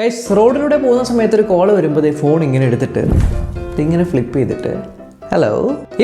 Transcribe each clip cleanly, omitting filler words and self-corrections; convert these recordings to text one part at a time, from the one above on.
Guys, റോഡിലൂടെ പോകുന്ന സമയത്ത് ഒരു കോൾ വരുമ്പോൾ ഫോൺ ഇങ്ങനെ എടുത്തിട്ട് ഇതിങ്ങനെ ഫ്ലിപ്പ് ചെയ്തിട്ട് ഹലോ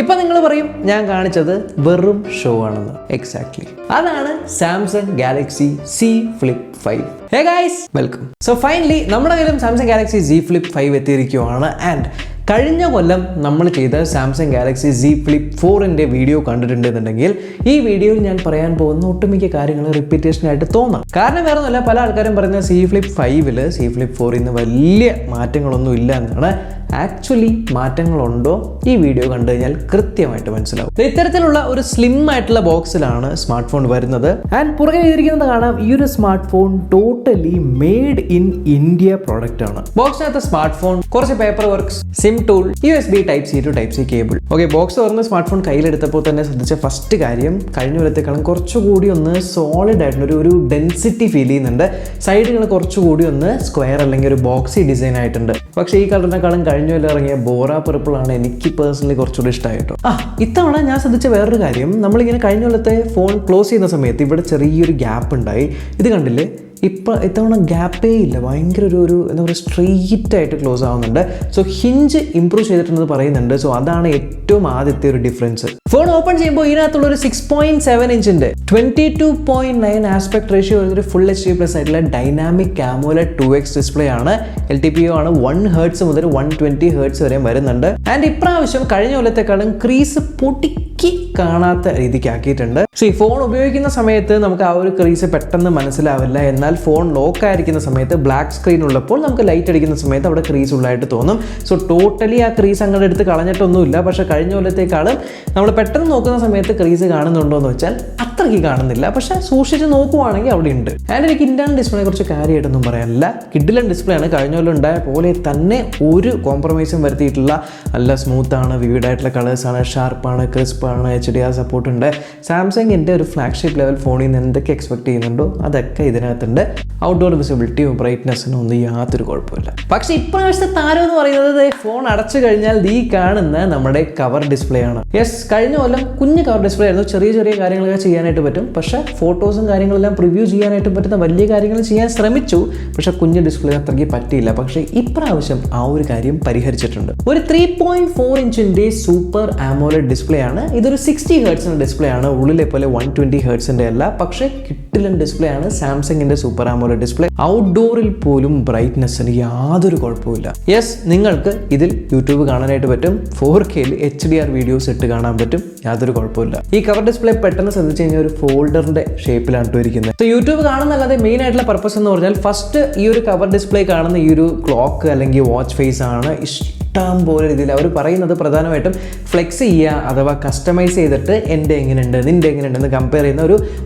ഇപ്പം നിങ്ങൾ പറയും ഞാൻ കാണിച്ചത് വെറും ഷോ ആണെന്ന്. എക്സാക്ട്ലി അതാണ് Samsung Galaxy Z Flip5. Hey guys, welcome. So finally നമ്മുടെ കയ്യിലും സാംസങ് ഗാലക്സി Z Flip5 എത്തിയിരിക്കുകയാണ്. ആൻഡ് കഴിഞ്ഞ കൊല്ലം നമ്മൾ ചെയ്ത സാംസങ് ഗാലക്സി Z Flip4ൻ്റെ വീഡിയോ കണ്ടിട്ടുണ്ടെന്നുണ്ടെങ്കിൽ ഈ വീഡിയോയിൽ ഞാൻ പറയാൻ പോകുന്ന ഒട്ടുമിക്ക കാര്യങ്ങൾ റിപ്പീറ്റേഷനായിട്ട് തോന്നാം. കാരണം വേറെ ഒന്നുമല്ല, പല ആൾക്കാരും പറയുന്ന Z Flip5ൽ Z Flip4 ഇന്ന് വലിയ മാറ്റങ്ങളൊന്നും ഇല്ല എന്നാണ്. ആക്ച്വലി മാറ്റങ്ങളുണ്ടോ ഈ വീഡിയോ കണ്ടു കഴിഞ്ഞാൽ കൃത്യമായിട്ട് മനസ്സിലാവും. ഇത്തരത്തിലുള്ള ഒരു സ്ലിം ആയിട്ടുള്ള ബോക്സിലാണ് സ്മാർട്ട് ഫോൺ വരുന്നത്. ആൻഡ് പുറകെ എഴുതിയിരിക്കുന്നത് കാണാം, ഈ ഒരു smart phone totally made in India product ആണ്. ബോക്സിനകത്ത് സ്മാർട്ട് ഫോൺ, കുറച്ച് paper works, SIM tool, USB Type-C to Type-C cable. Okay, box തുറന്ന് സ്മാർട്ട് ഫോൺ കയ്യിലെടുത്തപ്പോൾ തന്നെ ശ്രദ്ധിച്ച ഫസ്റ്റ് കാര്യം, കഴിഞ്ഞ കൊല്ലത്തേക്കാളും കുറച്ചുകൂടി ഒന്ന് സോളിഡ് ആയിട്ടുള്ള ഒരു ഡെൻസിറ്റി ഫീൽ ചെയ്യുന്നുണ്ട്. സൈഡുകൾ കുറച്ചുകൂടി ഒന്ന് സ്ക്വയർ അല്ലെങ്കിൽ ഒരു ബോക്സി ഡിസൈൻ ആയിട്ടുണ്ട്. പക്ഷേ ഈ കളറിനെക്കാളും കഴിഞ്ഞ കൊല്ലം ഇറങ്ങിയ ബോറ പർപ്പിൾ ആണ് എനിക്ക് പേഴ്സണലി കുറച്ചുകൂടി ഇഷ്ടമായിട്ടോ. ഇത്തവണ ഞാൻ ശ്രദ്ധിച്ച വേറൊരു കാര്യം, നമ്മളിങ്ങനെ കഴിഞ്ഞ കൊല്ലത്തെ ഫോൺ ക്ലോസ് ചെയ്യുന്ന സമയത്ത് ഇവിടെ ചെറിയൊരു ഗ്യാപ്പ് ഉണ്ടായി. ഇത് കണ്ടില്ലേ? ഇത്തവണ ഗ്യാപ്പേ ഇല്ല, ഭയങ്കര ഒരു എന്താ പറയുക, സ്ട്രെയിറ്റ് ആയിട്ട് ക്ലോസ് ആവുന്നുണ്ട്. സോ ഹിഞ്ച് ഇംപ്രൂവ് ചെയ്തിട്ടുണ്ടെന്ന് പറയുന്നുണ്ട്. സോ അതാണ് ഏറ്റവും ആദ്യത്തെ ഒരു ഡിഫറൻസ്. ഫോൺ ഓപ്പൺ ചെയ്യുമ്പോൾ ഇതിനകത്തുള്ള ഒരു 6.7 ഇഞ്ചിന്റെ 22.9 ആസ്പെക്ട് റേഷ്യോ ഒരു ഫുൾ HD+ ആയിട്ടുള്ള ഡൈനാമിക് AMOLED 2x ഡിസ്പ്ലേ ആണ്. LTPO ആണ് 1 Hz മുതൽ 120 Hz വരെ വരുന്നുണ്ട്. ആൻഡ് ഇപ്രാവശ്യം കഴിഞ്ഞ കൊല്ലത്തെക്കാളും ക്രീസ് പൊട്ടിക്ക് കാണാത്ത രീതിക്ക് ആക്കിയിട്ടുണ്ട്. സോ ഈ ഫോൺ ഉപയോഗിക്കുന്ന സമയത്ത് നമുക്ക് ആ ഒരു ക്രീസ് പെട്ടെന്ന് മനസ്സിലാവില്ല. എന്നാൽ ഫോൺ ലോക്ക് ആയിരിക്കുന്ന സമയത്ത് ബ്ലാക്ക് സ്ക്രീൻ ഉള്ളപ്പോൾ നമുക്ക് ലൈറ്റ് അടിക്കുന്ന സമയത്ത് അവിടെ ക്രീസ് ഉള്ളതായിട്ട് തോന്നും. സോ ടോട്ടലി ആ ക്രീസ് അങ്ങോട്ട് എടുത്ത് കളഞ്ഞിട്ടൊന്നുമില്ല. പക്ഷേ കഴിഞ്ഞ കൊല്ലത്തേക്കാളും നമ്മൾ പെട്ടെന്ന് നോക്കുന്ന സമയത്ത് ക്രീസ് കാണുന്നുണ്ടോ എന്ന് വെച്ചാൽ അത്രയ്ക്ക് കാണുന്നില്ല. പക്ഷേ സൂക്ഷിച്ച് നോക്കുവാണെങ്കിൽ അവിടെ ഉണ്ട്. ആൻഡ് എനിക്ക് ഇന്റർണൽ ഡിസ്പ്ലേനെ കുറിച്ച് കാര്യമായിട്ടൊന്നും പറയാനില്ല. കിഡിലൻ ഡിസ്പ്ലേ ആണ്. കഴിഞ്ഞ കൊല്ലം ഉണ്ടായ പോലെ തന്നെ ഒരു കോംപ്രമൈസും വരുത്തിയിട്ടുള്ള, നല്ല സ്മൂത്ത് ആണ്, വിവിഡ് ആയിട്ടുള്ള കളേഴ്സാണ്, ഷാർപ്പാണ്, ക്രിസ്പാണ്, HDR സപ്പോർട്ട് ഉണ്ട്. സാംസങ്ങിൻ്റെ ഒരു ഫ്ലാഗ്ഷിപ്പ് ലെവൽ ഫോണിൽ നിന്ന് എന്തൊക്കെ എക്സ്പെക്ട് ചെയ്യുന്നുണ്ടോ അതൊക്കെ ഇതിനകത്തുണ്ട്. ഔട്ട്ഡോർ വിസിബിലിറ്റിയും ബ്രൈറ്റ്നെസ്സിനും ഒന്നും യാതൊരു കുഴപ്പമില്ല. പക്ഷേ ഇപ്രാവശ്യത്തെ താരം എന്ന് പറയുന്നത് ഫോൺ അടച്ചു കഴിഞ്ഞാൽ ഈ കാണുന്ന നമ്മുടെ കവർ ഡിസ്പ്ലേ ആണ്. യെസ്, കഴിഞ്ഞ കൊല്ലം കുഞ്ഞ് കവർ ഡിസ്പ്ലേ ആയിരുന്നു. ചെറിയ ചെറിയ കാര്യങ്ങളൊക്കെ ചെയ്യാനായിട്ട് പറ്റും. പക്ഷേ ഫോട്ടോസും കാര്യങ്ങളെല്ലാം പ്രിവ്യൂ ചെയ്യാനായിട്ട് പറ്റുന്ന വലിയ കാര്യങ്ങൾ ചെയ്യാൻ ശ്രമിച്ചു. പക്ഷേ കുഞ്ഞ് ഡിസ്പ്ലേ അത്രയ്ക്ക് പറ്റിയില്ല. പക്ഷേ ഇപ്രാവശ്യം ആ ഒരു കാര്യം പരിഹരിച്ചിട്ടുണ്ട്. ഒരു 3.4 ഇഞ്ചിന്റെ സൂപ്പർ AMOLED ഡിസ്പ്ലേ ആണ്. ഇതൊരു 60 Hz ഡിസ്പ്ലേ ആണ്. ഉള്ളിലെ പോലെ 120 Hz അല്ല. പക്ഷേ കിട്ടിലൻ ഡിസ്പ്ലേ ആണ് സാംസങ്ങിന്റെ സൂപ്പർ AMOLED ഡിസ്പ്ലേ. ഔട്ട്ഡോറിൽ പോലും ബ്രൈറ്റ്നെസ്സിന് യാതൊരു കുഴപ്പമില്ല. യെസ്, നിങ്ങൾക്ക് ഇതിൽ യൂട്യൂബ് കാണാനായിട്ട് പറ്റും. 4K HDR വീഡിയോസ് ഇട്ട് കാണാൻ പറ്റും. യാതൊരു കുഴപ്പമില്ല. ഈ കവർ ഡിസ്പ്ലേ പെട്ടെന്ന് ശ്രദ്ധിച്ചു കഴിഞ്ഞാൽ ഒരു ഫോൾഡറിന്റെ ഷേപ്പിലാണ് ഇരിക്കുന്നത്. സോ യൂട്യൂബ് കാണുന്നല്ലാതെ മെയിൻ ആയിട്ടുള്ള പർപ്പസ് എന്ന് പറഞ്ഞാൽ, ഫസ്റ്റ് ഈ ഒരു കവർ ഡിസ്പ്ലേ കാണുന്ന ഈ ഒരു ക്ലോക്ക് അല്ലെങ്കിൽ വാച്ച് ഫേസ് ആണ് ഇഷ്ടം പോലെ രീതിയിൽ അവർ പറയുന്നത് പ്രധാനമായിട്ടും ഫ്ലെക്സ് ചെയ്യുക അഥവാ കസ്റ്റമൈസ് ചെയ്തിട്ട് എൻ്റെ എങ്ങനെയുണ്ട് നിൻ്റെ എങ്ങനെയുണ്ടെന്ന് കമ്പയർ ചെയ്യുന്ന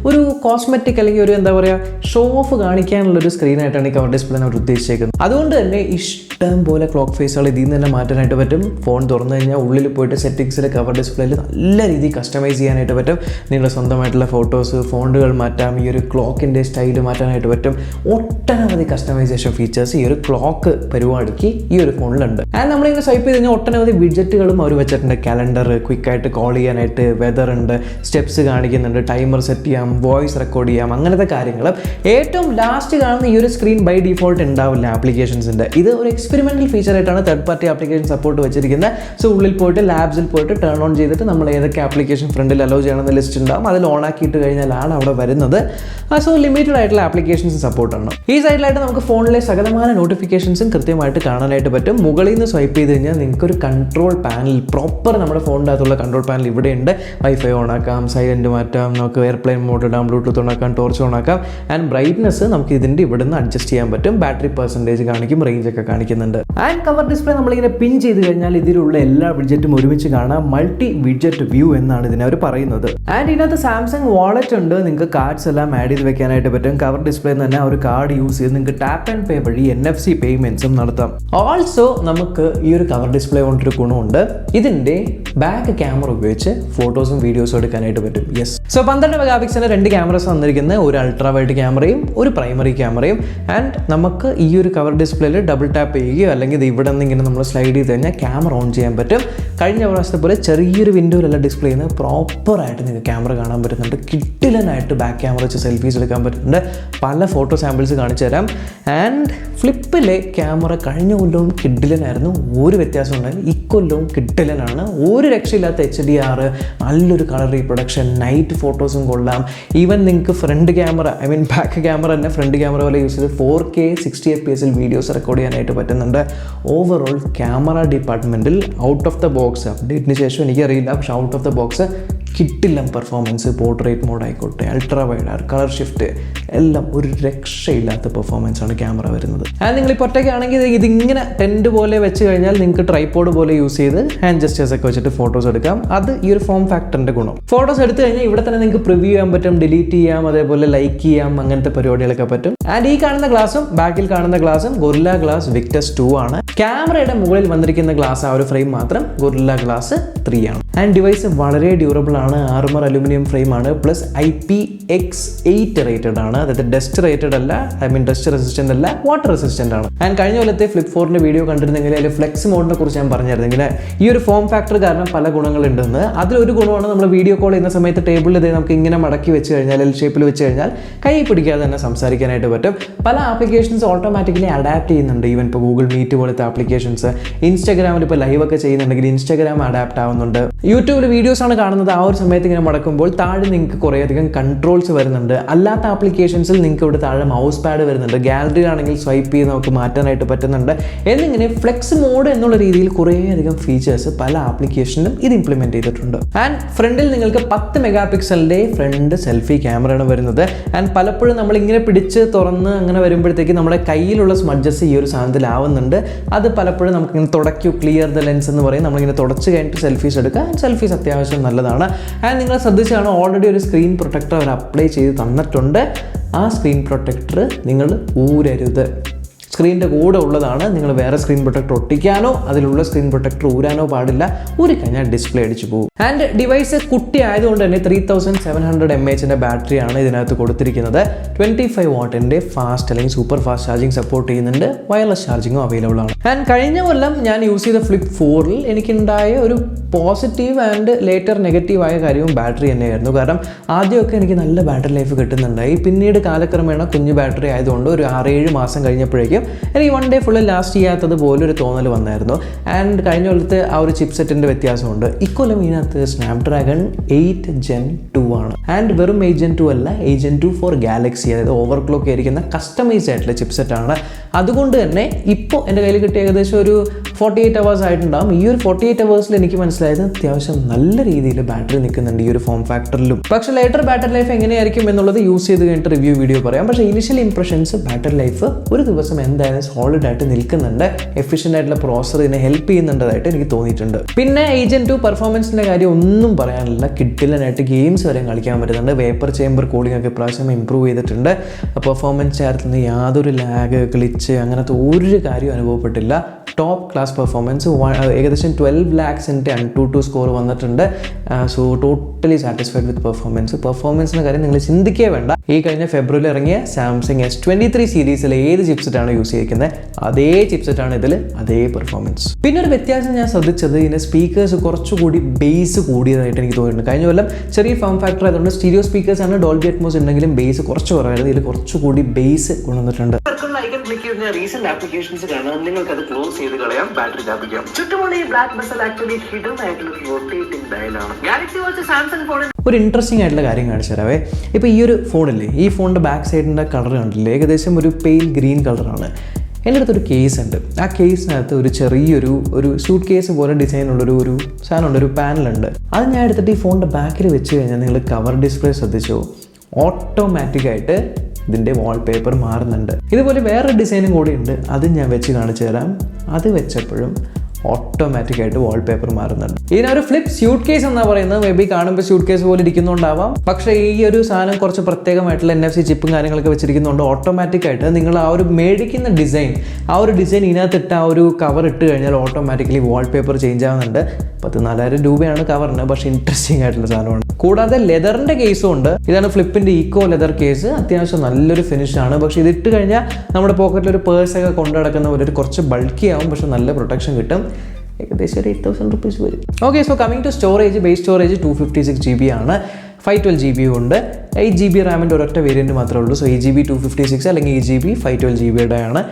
ഒരു കോസ്മെറ്റിക് അല്ലെങ്കിൽ ഒരു എന്താ പറയുക ഷോ ഓഫ് കാണിക്കാനുള്ളൊരു സ്ക്രീനായിട്ടാണ് ഈ കവർ ഡിസ്പ്ലേ അവർ ഉദ്ദേശിച്ചേക്കുന്നത്. അതുകൊണ്ട് തന്നെ ഇഷ്ടം പോലെ ക്ലോക്ക് ഫേസുകൾ ഇതിൽ നിന്ന് തന്നെ മാറ്റാനായിട്ട് പറ്റും. ഫോൺ തുറന്നു കഴിഞ്ഞാൽ ഉള്ളിൽ പോയിട്ട് സെറ്റിങ്സിൽ കവർ ഡിസ്പ്ലേയിൽ നല്ല രീതിയിൽ കസ്റ്റമൈസ് ചെയ്യാനായിട്ട് പറ്റും. നിങ്ങളുടെ സ്വന്തമായിട്ടുള്ള ഫോട്ടോസ്, ഫോണ്ടുകൾ മാറ്റാം, ഈ ഒരു ക്ലോക്കിൻ്റെ സ്റ്റൈല് മാറ്റാനായിട്ട് പറ്റും. ഒട്ടനവധി കസ്റ്റമൈസേഷൻ ഫീച്ചേഴ്സ് ഈ ഒരു ക്ലോക്ക് പരിപാടിക്ക് ഈ ഒരു ഫോണിലുണ്ട്. ആൻഡ് നമ്മളിങ്ങനെ സ്വൈപ്പ് ചെയ്ത് കഴിഞ്ഞാൽ ഒട്ടനവധി വിഡ്ജറ്റുകളും അവർ വെച്ചിട്ടുണ്ട്. കാലണ്ടർ, ക്വിക്കായിട്ട് കോൾ ചെയ്യാനായിട്ട്, വെതർ ഉണ്ട്, സ്റ്റെപ്സ് കാണിക്കുന്നുണ്ട്, ടൈമർ സെറ്റ് ചെയ്യാം, വോയിസ് റെക്കോർഡ് ചെയ്യാം, അങ്ങനത്തെ കാര്യങ്ങൾ. ഏറ്റവും ലാസ്റ്റ് കാണുന്ന ഈ ഒരു സ്ക്രീൻ ബൈ ഡിഫോൾട്ട് ഉണ്ടാവില്ല ആപ്ലിക്കേഷൻസിൻ്റെ. ഇത് ഒരു എക്സ്പെരിമെൻ്റൽ ഫീച്ചറായിട്ടാണ് തേർഡ് പാർട്ടി ആപ്ലിക്കേഷൻ സപ്പോർട്ട് വെച്ചിരിക്കുന്നത്. സോ ഉള്ളിൽ പോയിട്ട് ലാബ്സിൽ പോയിട്ട് ടേൺ ഓൺ ചെയ്തിട്ട് നമ്മൾ ഏതൊക്കെ ആപ്ലിക്കേഷൻ ഫ്രണ്ടിൽ അലോ ചെയ്യണമെന്ന ലിസ്റ്റ് ഉണ്ടാകും. അതിൽ ഓൺ ആക്കിയിട്ട് കഴിഞ്ഞാലാണ് അവിടെ വരുന്നത്. സോ ലിമിറ്റഡ് ആയിട്ടുള്ള ആപ്ലിക്കേഷൻസ് സപ്പോർട്ടാണ്. ഈ സൈഡിലായിട്ട് നമുക്ക് ഫോണിലെ സകലമായ നോട്ടിഫിക്കേഷൻസും കൃത്യമായിട്ട് കാണാനായിട്ട് പറ്റും. മുകളിൽ നിന്ന് സ്വൈപ്പ് ചെയ്ത് കഴിഞ്ഞാൽ നിങ്ങൾക്കൊരു കൺട്രോൾ പാനൽ, പ്രോപ്പർ നമ്മുടെ ഫോണിൻ്റെ അകത്തുള്ള കൺട്രോൾ പാനൽ ഇവിടെയുണ്ട്. വൈഫൈ ഓൺ ആക്കാം, സൈലൻറ്റ് മാറ്റാം, നമുക്ക് എയർപ്ലെയിൻ മോഡ് ഇടാം, ബ്ലൂടൂത്ത് ഓൺ ആക്കാം, ടോർച്ച് ഓൺ ആക്കാം. ആൻഡ് ബ്രൈറ്റ്നസ് നമുക്ക് ഇതിൻ്റെ ഇവിടെ നിന്ന് അഡ്ജസ്റ്റ് ചെയ്യാൻ പറ്റും. ബാറ്ററി പെർസെൻറ്റേജ് കാണിക്കും, റേഞ്ച് ഒക്കെ കാണിക്കുന്നുണ്ട്. ആൻഡ് കവർ ഡിസ്പ്ലേ നമ്മളിങ്ങനെ പിൻ ചെയ്ത് കഴിഞ്ഞാൽ ഇതിലുള്ള എല്ലാ വിഡ്ജറ്റും ഒരുമിച്ച് കാണാം. മൾട്ടി വിഡ്ജറ്റ് വ്യൂ എന്നാണ് ഇതിനെ അവർ പറയുന്നത്. ആൻഡ് ഇതിനകത്ത് സാംസങ് വാളറ്റ് ഉണ്ട്. നിങ്ങൾക്ക് കാർഡ്സ് എല്ലാം ആഡ് ചെയ്ത് വെക്കാനായിട്ട് പറ്റും. കവർ ഡിസ്പ്ലേ തന്നെ ഒരു കാർഡ് യൂസ് ചെയ്ത് നിങ്ങൾക്ക് ടാപ്പ് ആൻഡ് പേ വഴി NFC പേയ്മെന്റ്സും നടത്താം. ഓൾസോ നമുക്ക് ഈ ഒരു കവർ ഡിസ്പ്ലേ കൊണ്ടൊരു ഗുണമുണ്ട്. ഇതിൻ്റെ ബാക്ക് ക്യാമറ ഉപയോഗിച്ച് ഫോട്ടോസും വീഡിയോസും എടുക്കാനായിട്ട് പറ്റും. യെസ്, സോ 12 മെഗാപിക്സലിന്റെ 2 ക്യാമറസ് വന്നിരിക്കുന്നത്. ഒരു അൾട്രാ വൈഡ് ക്യാമറയും ഒരു പ്രൈമറി ക്യാമറയും. ആൻഡ് നമുക്ക് ഈ ഒരു കവർ ഡിസ്പ്ലേയിൽ ഡബിൾ ടാപ്പ് ചെയ്യുകയോ അല്ലെങ്കിൽ ഇവിടെ നിന്ന് ഇങ്ങനെ നമ്മൾ സ്ലൈഡ് ചെയ്ത് കഴിഞ്ഞാൽ ക്യാമറ ഓൺ ചെയ്യാൻ പറ്റും. കഴിഞ്ഞ പ്രാവശ്യത്തെ പോലെ ചെറിയൊരു വിൻഡോയിലല്ല ഡിസ്പ്ലേ ചെയ്യുന്നത്, പ്രോപ്പറായിട്ട് നിങ്ങൾക്ക് ക്യാമറ കാണാൻ പറ്റുന്നുണ്ട്. കിട്ടിലനായിട്ട് ബാക്ക് ക്യാമറ വെച്ച് സെൽഫീസ് എടുക്കാൻ പറ്റുന്നുണ്ട്. പല ഫോട്ടോ സാമ്പിൾസ് കാണിച്ചു തരാം. ആൻഡ് ഫ്ലിപ്പിലെ ക്യാമറ കഴിഞ്ഞ കൊല്ലവും കിഡിലനായിരുന്നു, ഒരു വ്യത്യാസം ഉണ്ടായി. ഇക്കൊല്ലവും കിഡിലനാണ്, ഒരു രക്ഷയില്ലാത്ത HDR, നല്ലൊരു കളർ റീപ്രൊഡക്ഷൻ, നൈറ്റ് ഫോട്ടോസും കൊള്ളാം. ഈവൻ നിങ്ങൾക്ക് ഫ്രണ്ട് ക്യാമറ ബാക്ക് ക്യാമറ തന്നെ ഫ്രണ്ട് ക്യാമറ പോലെ യൂസ് ചെയ്ത് 4K 60 FPS വീഡിയോസ് റെക്കോർഡ് ചെയ്യാനായിട്ട് പറ്റുന്നുണ്ട്. ഓവറോൾ ക്യാമറ ഡിപ്പാർട്ട്മെൻറ്റിൽ ഔട്ട് ഓഫ് ദ ബോക്സ്, അപ്ഡേറ്റിന് ശേഷം എനിക്കറിയില്ല, പക്ഷേ ഔട്ട് ഓഫ് ദ ബോക്സ് കിട്ടില്ല പെർഫോമൻസ്. പോർട്രേറ്റ് മോഡ് ആയിക്കോട്ടെ, അൾട്രാ വൈഡ് ആർ, കളർ ഷിഫ്റ്റ് എല്ലാം ഒരു രക്ഷയില്ലാത്ത പെർഫോമൻസ് ആണ് ക്യാമറ വരുന്നത്. ആൻഡ് നിങ്ങളിപ്പോൾ ഒറ്റയ്ക്കാണെങ്കിൽ ഇതിങ്ങനെ ടെൻറ്റ് പോലെ വെച്ച് കഴിഞ്ഞാൽ നിങ്ങൾക്ക് ട്രൈപോഡ് പോലെ യൂസ് ചെയ്ത് ഹാൻഡ് ജസ്റ്റേഴ്സ് ഒക്കെ വെച്ചിട്ട് ഫോട്ടോസ് എടുക്കാം. അത് ഈ ഒരു ഫോം ഫാക്ടറിൻ്റെ ഗുണം. ഫോട്ടോസ് എടുത്തു കഴിഞ്ഞാൽ ഇവിടെ തന്നെ നിങ്ങൾക്ക് പ്രിവ്യൂ ചെയ്യാൻ പറ്റും, ഡിലീറ്റ് ചെയ്യാം, അതേപോലെ ലൈക്ക് ചെയ്യാം, അങ്ങനത്തെ പരിപാടികളൊക്കെ പറ്റും. ആൻഡ് ഈ കാണുന്ന ഗ്ലാസും ബാക്കിൽ കാണുന്ന ഗ്ലാസും ഗൊറില്ല ഗ്ലാസ് വിക്ടസ് 2 ആണ്. ക്യാമറയുടെ മുകളിൽ വന്നിരിക്കുന്ന ഗ്ലാസ് ആ ഒരു ഫ്രെയിം മാത്രം ഗൊറില്ല ഗ്ലാസ് 3 ആണ്. ആൻഡ് ഡിവൈസ് വളരെ ഡ്യൂറബിൾ ആണ്, ആർമർ അലുമിനിയം ഫ്രെയിം ആണ്, പ്ലസ് IPX8 റേറ്റഡ് ആണ്. അതായത് ഡസ്റ്റ് റേറ്റഡ് അല്ല, ഡസ്റ്റ് റെസിസ്റ്റൻ്റ് അല്ല, വാട്ടർ റെസിസ്റ്റൻ്റ് ആണ്. ആൻഡ് കഴിഞ്ഞ കൊല്ലത്തെ ഫ്ലിപ്പ് 4ൻ്റെ വീഡിയോ കണ്ടിരുന്നെങ്കിൽ അതിൽ ഫ്ലെക്സ് മോഡിനെ കുറിച്ച് ഞാൻ പറഞ്ഞിരുന്നെങ്കിൽ ഈ ഒരു ഫോം ഫാക്ടർ കാരണം പല ഗുണങ്ങളുണ്ടെന്ന്. അതിലൊരു ഗുണമാണ് നമ്മൾ വീഡിയോ കോൾ ചെയ്യുന്ന സമയത്ത് ടേബിളിൽ നമുക്ക് ഇങ്ങനെ മടക്കി വെച്ച് കഴിഞ്ഞാൽ, എൽ ഷേപ്പിൽ വെച്ച് കഴിഞ്ഞാൽ കൈ പിടിക്കാതെ തന്നെ സംസാരിക്കാനായിട്ട് പറ്റും. പല ആപ്ലിക്കേഷൻസ് ഓട്ടോമാറ്റിക്കലി അഡാപ്റ്റ് ചെയ്യുന്നുണ്ട്. ഈവൻ ഇപ്പോൾ ഗൂഗിൾ മീറ്റ് പോലത്തെ ആപ്ലിക്കേഷൻസ്, ഇൻസ്റ്റാഗ്രാമിൽ ഇപ്പോൾ ലൈവ് ഒക്കെ ചെയ്യുന്നുണ്ടെങ്കിൽ ഇൻസ്റ്റാഗ്രാം അഡാപ്റ്റ് ആവുന്നുണ്ട്. യൂട്യൂബിൽ വീഡിയോസ് ആണ് കാണുന്നത്, ആ ഒരു സമയത്ത് ഇങ്ങനെ മടക്കുമ്പോൾ താഴെ നിങ്ങൾക്ക് കുറേയധികം കൺട്രോൾസ് വരുന്നുണ്ട്. അല്ലാത്ത ആപ്ലിക്കേഷൻസിൽ നിങ്ങൾക്ക് ഇവിടെ താഴെ മൗസ് പാഡ് വരുന്നുണ്ട്. ഗാലറി ആണെങ്കിൽ സ്വൈപ്പ് ചെയ്ത് നമുക്ക് മാറ്റാനായിട്ട് പറ്റുന്നുണ്ട്. എന്നിങ്ങനെ ഫ്ലെക്സ് മോഡ് എന്നുള്ള രീതിയിൽ കുറേയധികം ഫീച്ചേഴ്സ് പല ആപ്ലിക്കേഷനിലും ഇത് ഇംപ്ലിമെൻറ്റ് ചെയ്തിട്ടുണ്ട്. ആൻഡ് ഫ്രണ്ടിൽ നിങ്ങൾക്ക് 10 മെഗാ പിക്സലിൻ്റെ ഫ്രണ്ട് സെൽഫി ക്യാമറയാണ് വരുന്നത്. ആൻഡ് പലപ്പോഴും നമ്മൾ ഇങ്ങനെ പിടിച്ച് തുറന്ന് അങ്ങനെ വരുമ്പോഴത്തേക്ക് നമ്മുടെ കയ്യിലുള്ള സ്മഡ്ജസ് ഈ ഒരു സാധനത്തിലാവുന്നുണ്ട്. അത് പലപ്പോഴും നമുക്കിങ്ങനെ തുടയ്ക്കൂ, ക്ലിയർ ദ ലെൻസ് എന്ന് പറയും. നമ്മളിങ്ങനെ തുടച്ച് കഴിഞ്ഞിട്ട് സെൽഫീസ് എടുക്കുക. സെൽഫീസ് അത്യാവശ്യം നല്ലതാണ്. ആൻഡ് നിങ്ങൾ ശ്രദ്ധിച്ചാണ് ഓൾറെഡി ഒരു സ്ക്രീൻ പ്രൊട്ടക്ടർ അവർ അപ്ലൈ ചെയ്ത് തന്നിട്ടുണ്ട്. ആ സ്ക്രീൻ പ്രൊട്ടക്ടർ നിങ്ങൾ ഊരരുത്. സ്ക്രീനിൻ്റെ കൂടെ ഉള്ളതാണ്. നിങ്ങൾ വേറെ സ്ക്രീൻ പ്രൊട്ടക്ടർ ഒട്ടിക്കാനോ അതിലുള്ള സ്ക്രീൻ പ്രൊട്ടക്ടർ ഊരാനോ പാടില്ല. ഊരി കഴിഞ്ഞാൽ ഡിസ്പ്ലേ അടിച്ചു പോകും. ആൻഡ് ഡിവൈസ് കുട്ടി ആയതുകൊണ്ട് തന്നെ 3700 mAh ബാറ്ററിയാണ് ഇതിനകത്ത് കൊടുത്തിരിക്കുന്നത്. 25 വാട്ടിൻ്റെ ഫാസ്റ്റ് അല്ലെങ്കിൽ സൂപ്പർ ഫാസ്റ്റ് ചാർജിങ് സപ്പോർട്ട് ചെയ്യുന്നുണ്ട്. വയർലെസ് ചാർജിങ്ങും അവൈലബിൾ ആണ്. ആൻഡ് കഴിഞ്ഞ കൊല്ലം ഞാൻ യൂസ് ചെയ്ത ഫ്ലിപ്പ് 4ൽ എനിക്കുണ്ടായ ഒരു പോസിറ്റീവ് ആൻഡ് ലേറ്റർ നെഗറ്റീവായ കാര്യവും ബാറ്ററി തന്നെയായിരുന്നു. കാരണം ആദ്യമൊക്കെ എനിക്ക് നല്ല ബാറ്ററി ലൈഫ് കിട്ടുന്നുണ്ടായി. പിന്നീട് കാലക്രമേണ കുഞ്ഞു ബാറ്ററി ആയതുകൊണ്ട് ഒരു 6-7 മാസം കഴിഞ്ഞപ്പോഴേക്കും എനിക്ക് 1 ഡേ ഫുള്ള് ലാസ്റ്റ് ചെയ്യാത്തത് പോലൊരു തോന്നൽ വന്നായിരുന്നു. ആൻഡ് കഴിഞ്ഞ കൊല്ലത്തെ ആ ഒരു ചിപ്പ് സെറ്റിൻ്റെ വ്യത്യാസമുണ്ട്. ഇക്കൊല്ലം ഇതിനകത്ത് സ്നാപ്ഡ്രാഗൺ 8 Gen 2 ആണ്. ആൻഡ് വെറും 8 Gen 2 അല്ല, 8 Gen 2 ഫോർ ഗാലക്സി, അതായത് ഓവർക്ലോക്ക് ആയിരിക്കുന്ന കസ്റ്റമൈസ്ഡ് ആയിട്ടുള്ള ചിപ്പ് സെറ്റാണ്. അതുകൊണ്ട് തന്നെ ഇപ്പോൾ എൻ്റെ കയ്യിൽ കിട്ടിയ ഏകദേശം ഒരു 48 hours ആയിട്ടുണ്ടാകും. ഈ ഒരു 48 hours എനിക്ക് മനസ്സിലായത് അത്യാവശ്യം നല്ല രീതിയിൽ ബാറ്ററി നിൽക്കുന്നുണ്ട് ഈ ഒരു ഫോം ഫാക്ടറിലും. പക്ഷേ ലേറ്റർ ബാറ്ററി ലൈഫ് എങ്ങനെയായിരിക്കും എന്നുള്ളത് യൂസ് ചെയ്ത് കഴിഞ്ഞിട്ട് റിവ്യൂ വീഡിയോ പറയാം. പക്ഷേ ഇനിഷ്യൽ ഇംപ്രഷൻസ് ബാറ്ററി ലൈഫ് ഒരു ദിവസം എന്തായാലും സോളിഡ് ആയിട്ട് നിൽക്കുന്നുണ്ട്. എഫിഷ്യൻ്റ് ആയിട്ടുള്ള പ്രോസർ ഇതിനെ ഹെൽപ്പ് ചെയ്യുന്നുണ്ടതായിട്ട് എനിക്ക് തോന്നിയിട്ടുണ്ട്. പിന്നെ 8 Gen 2 പെർഫോമൻസിൻ്റെ കാര്യം ഒന്നും പറയാനില്ല. കിഡിലനായിട്ട് ഗെയിംസ് വരെ കളിക്കാൻ പറ്റുന്നുണ്ട്. വേപ്പർ ചേമ്പർ കൂളിംഗ് ഒക്കെ ഇപ്രാവശ്യം ഇമ്പ്രൂവ് ചെയ്തിട്ടുണ്ട്. പെർഫോമൻസ് ചാർജ് യാതൊരു ലാഗ്, ഗ്ലിച്ച് അങ്ങനത്തെ ഒരു കാര്യം അനുഭവപ്പെട്ടില്ല. Top class performance. ഏകദേശം 12 lakhs ANTUTU സ്കോർ വന്നിട്ടുണ്ട്. സോ ടോട്ടലി സാറ്റിസ്ഫൈഡ് വിത്ത് പെർഫോമൻസിൻ്റെ കാര്യം നിങ്ങൾ ചിന്തിക്കേ വേണ്ട. ഈ കഴിഞ്ഞ ഫെബ്രുവരിയിൽ ഇറങ്ങിയ സാംസങ് S23 സീരീസിൽ ഏത് ചിപ്സെറ്റാണ് യൂസ് ചെയ്തിരിക്കുന്നത് അതേ ചിപ്സെറ്റാണ് ഇതിൽ, അതേ പെർഫോമൻസ്. പിന്നെ ഒരു വ്യത്യാസം ഞാൻ ശ്രദ്ധിച്ചത് ഇതിൻ്റെ സ്പീക്കേഴ്സ് കുറച്ചുകൂടി ബേസ് കൂടിയതായിട്ട് എനിക്ക് തോന്നിയിട്ടുണ്ട്. കഴിഞ്ഞ കൊല്ലം ചെറിയ ഫോം ഫാക്ടർ ആയതുകൊണ്ട് സ്റ്റീരിയോ സ്പീക്കേഴ്സാണ്, ഡോൾബി അറ്റ്മോസ് ഉണ്ടെങ്കിലും ബേസ് കുറച്ച് കുറവായിരുന്നു. ഇതിൽ കുറച്ചുകൂടി ബേസ് കൊണ്ടുവന്നിട്ടുണ്ട്. റീസെന്റ് ആപ്ലിക്കേഷൻസ് കാണാൻ നിങ്ങൾക്ക് അത് ക്ലോസ് ചെയ്ത് കളയാം, ബാറ്ററി ലാഭിക്കാം. ചുറ്റുമുള്ള ഈ ബ്ലാക്ക് ബസൽ ആക്ച്വലി ഹിഡൻ ആയിട്ടുള്ള റൊട്ടേറ്റിംഗ് ഡയലാണ്. ഗാലക്സി വാച്ച് സാംസങ് ഫോണിൽ ഒരു ഇൻട്രസ്റ്റിംഗ് ആയിട്ടുള്ള കാര്യം കാണിച്ചു തരാവേ. ഇപ്പോൾ ഈ ഒരു ഫോണില്ലേ, ഈ ഫോണിൻ്റെ ബാക്ക് സൈഡിൻ്റെ കളർ കണ്ടില്ലേ, ഏകദേശം ഒരു പെയിൽ ഗ്രീൻ കളറാണ്. എൻ്റെ അടുത്തൊരു കേസ് ഉണ്ട്. ആ കേസിനകത്ത് ഒരു ചെറിയൊരു സ്യൂട്ട് കേസ് പോലെ ഡിസൈനുള്ളൊരു സാധനമുണ്ട്, ഒരു പാനലുണ്ട്. അത് ഞാൻ എടുത്തിട്ട് ഈ ഫോണിൻ്റെ ബാക്കിൽ വെച്ച് കഴിഞ്ഞാൽ നിങ്ങൾ കവർ ഡിസ്പ്ലേ ശ്രദ്ധിച്ചോ, ഓട്ടോമാറ്റിക്കായിട്ട് ഇതിൻ്റെ വാൾപേപ്പർ മാറുന്നുണ്ട്. ഇതുപോലെ വേറൊരു ഡിസൈനും കൂടി ഉണ്ട്, അത് ഞാൻ വെച്ച് കാണിച്ചു തരാം. അത് വെച്ചപ്പോഴും ഓട്ടോമാറ്റിക്കായിട്ട് വാൾപേപ്പർ മാറുന്നുണ്ട്. ഇതിനൊരു ഫ്ലിപ്പ് സ്യൂട്ട് കേസ് എന്നാ പറയുന്നത്. മേ ബി കാണുമ്പോൾ സ്യൂട്ട് കേസ് പോലെ ഇരിക്കുന്നുണ്ടാവാം. പക്ഷേ ഈ ഒരു സാധനം കുറച്ച് പ്രത്യേകമായിട്ടുള്ള NFC ചിപ്പും കാര്യങ്ങളൊക്കെ വെച്ചിരിക്കുന്നതുകൊണ്ട് ഓട്ടോമാറ്റിക്കായിട്ട് നിങ്ങൾ ആ ഒരു മേടിക്കുന്ന ഡിസൈൻ ഇതിനകത്തിട്ട് ആ ഒരു കവർ ഇട്ട് കഴിഞ്ഞാൽ ഓട്ടോമാറ്റിക്കലി വാൾപേപ്പർ ചേഞ്ച് ആവുന്നുണ്ട്. 14,000 രൂപയാണ് കവറിന്, പക്ഷേ ഇൻട്രസ്റ്റിംഗ് ആയിട്ടുള്ള സാധനമാണ്. കൂടാതെ ലെതറിൻ്റെ കേസും ഉണ്ട്. ഇതാണ് ഫ്ലിപ്പിൻ്റെ ഈക്കോ ലെതർ കേസ്. അത്യാവശ്യം നല്ലൊരു ഫിനിഷാണ്. പക്ഷേ ഇതിട്ട് കഴിഞ്ഞാൽ നമ്മുടെ പോക്കറ്റിൽ ഒരു പേഴ്സൊക്കെ കൊണ്ടു നടക്കുന്ന പോലെ ഒരു കുറച്ച് ബൾക്കി ആവും, പക്ഷെ നല്ല പ്രൊട്ടക്ഷൻ കിട്ടും. ഏകദേശം ഒരു 8,000 റുപ്പീസ് വരും. Okay, so coming to storage, base storage 256 GB ആണ്. 512 GB ഉണ്ട്. 8 GB റാമിൻ്റെ ഒരൊറ്റ വേരിയൻറ്റ് മാത്രമേ ഉള്ളൂ. സോ 8 GB 256 അല്ലെങ്കിൽ 8 GB 512 GB ആണ്.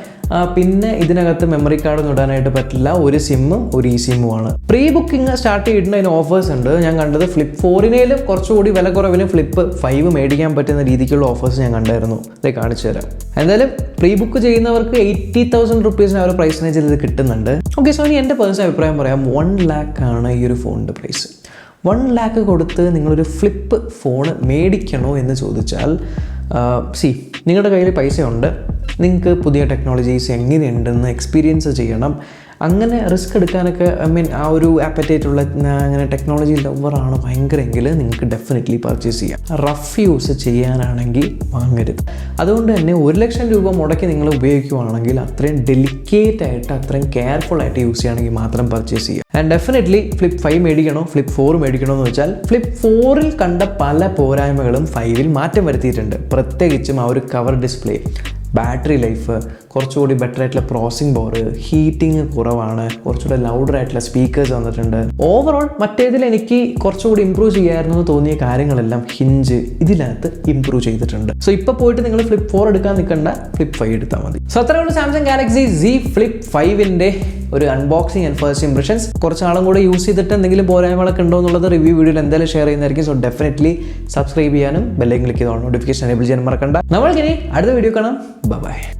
പിന്നെ ഇതിനകത്ത് മെമ്മറി കാർഡൊന്നും ഇടാനായിട്ട് പറ്റില്ല. ഒരു സിമ്മും ഒരു ഇ സിമ്മുമാണ്. പ്രീ ബുക്കിംഗ് സ്റ്റാർട്ട് ചെയ്തിട്ടുണ്ട്. അതിന് ഓഫേഴ്സ് ഉണ്ട്. ഞാൻ കണ്ടത് ഫ്ലിപ്പ് 4-നേലും കുറച്ചുകൂടി വില കുറവിന് ഫ്ലിപ്പ് 5 മേടിക്കാൻ പറ്റുന്ന രീതിക്കുള്ള ഓഫേഴ്സ് ഞാൻ കണ്ടായിരുന്നു. ഇത് കാണിച്ചു തരാം. എന്തായാലും പ്രീ ബുക്ക് ചെയ്യുന്നവർക്ക് 80,000 റുപ്പീസിന് ആ ഒരു പ്രൈസ് റേഞ്ചിൽ ഇത് കിട്ടുന്നുണ്ട്. ഓക്കെ, സോ ഇനി എൻ്റെ പേഴ്സണൽ അഭിപ്രായം പറയാം. 1 lakh ആണ് ഈ ഒരു ഫോണിൻ്റെ പ്രൈസ്. 1 lakh കൊടുത്ത് നിങ്ങളൊരു ഫ്ലിപ്പ് ഫോൺ മേടിക്കണോ എന്ന് ചോദിച്ചാൽ, നിങ്ങളുടെ കയ്യിൽ പൈസയുണ്ട്, നിങ്ങൾക്ക് പുതിയ ടെക്നോളജീസ് എങ്ങനെയുണ്ടെന്ന് എക്സ്പീരിയൻസ് ചെയ്യണം. അങ്ങനെ റിസ്ക് എടുക്കാനൊക്കെ ആ ഒരു ആപ്പറ്റേറ്റുള്ള അങ്ങനെ ടെക്നോളജി ലവറാണ് ഭയങ്കരമെങ്കിൽ നിങ്ങൾക്ക് ഡെഫിനറ്റ്ലി പർച്ചേസ് ചെയ്യാം. റഫ് യൂസ് ചെയ്യാനാണെങ്കിൽ വാങ്ങരുത്. അതുകൊണ്ട് തന്നെ 1 ലക്ഷം രൂപ മുടക്കി നിങ്ങൾ ഉപയോഗിക്കുകയാണെങ്കിൽ അത്രയും ഡെലിക്കേറ്റ് ആയിട്ട് അത്രയും കെയർഫുൾ ആയിട്ട് യൂസ് ചെയ്യുകയാണെങ്കിൽ മാത്രം പർച്ചേസ് ചെയ്യുക. ആൻഡ് ഡെഫിനറ്റ്ലി ഫ്ലിപ്പ് 5 മേടിക്കണോ ഫ്ലിപ്പ് 4 മേടിക്കണോ എന്ന് വെച്ചാൽ ഫ്ലിപ്പ് 4-ൽ കണ്ട പല പോരായ്മകളും 5-ൽ മാറ്റം വരുത്തിയിട്ടുണ്ട്. പ്രത്യേകിച്ചും ആ ഒരു കവർ ഡിസ്പ്ലേ, ബാറ്ററി ലൈഫ്, കുറച്ചുകൂടി ബെറ്റർ ആയിട്ടുള്ള പ്രോസസിംഗ് പവർ, ഹീറ്റിംഗ് കുറവാണ്, കുറച്ചുകൂടി ലൗഡർ ആയിട്ടുള്ള സ്പീക്കേഴ്സ് വന്നിട്ടുണ്ട്. ഓവറോൾ മറ്റേതിൽ എനിക്ക് കുറച്ചുകൂടി ഇമ്പ്രൂവ് ചെയ്യാമായിരുന്നു എന്ന് തോന്നിയ കാര്യങ്ങളെല്ലാം ഹിഞ്ച് ഇതിനകത്ത് ഇമ്പ്രൂവ് ചെയ്തിട്ടുണ്ട്. സോ ഇപ്പോൾ പോയിട്ട് നിങ്ങൾ ഫ്ലിപ്പ് 4 എടുക്കാൻ നിൽക്കണ്ട, ഫ്ലിപ്പ് 5 എടുത്താൽ മതി. സോ അത്രയുള്ള സാംസങ് ഗാലക്സി Z Flip5-ൻ്റെ ഒരു അൺബോക്സിംഗ് ആൻഡ് ഫസ്റ്റ് ഇംപ്രഷൻസ്. കുറച്ച് നാളും കൂടെ യൂസ് ചെയ്തിട്ട് എന്തെങ്കിലും പോരായ്മകളൊക്കെ ഉണ്ടോ എന്നുള്ളത് റിവ്യൂ വീഡിയോയിൽ എന്തായാലും ഷെയർ ചെയ്യുന്നതായിരിക്കും. സോ ഡെഫിനറ്റ്ലി സബ്സ്ക്രൈബ് ചെയ്യാനും ബെല്ലൈക്കൻ ക്ലിക്ക് ചെയ്തോളാം, നോട്ടിഫിക്കേഷൻ എനേബിൾ ചെയ്യാനും മറക്കണ്ട. നമ്മൾക്കിനി അടുത്ത വീഡിയോ കാണാം. ബൈ.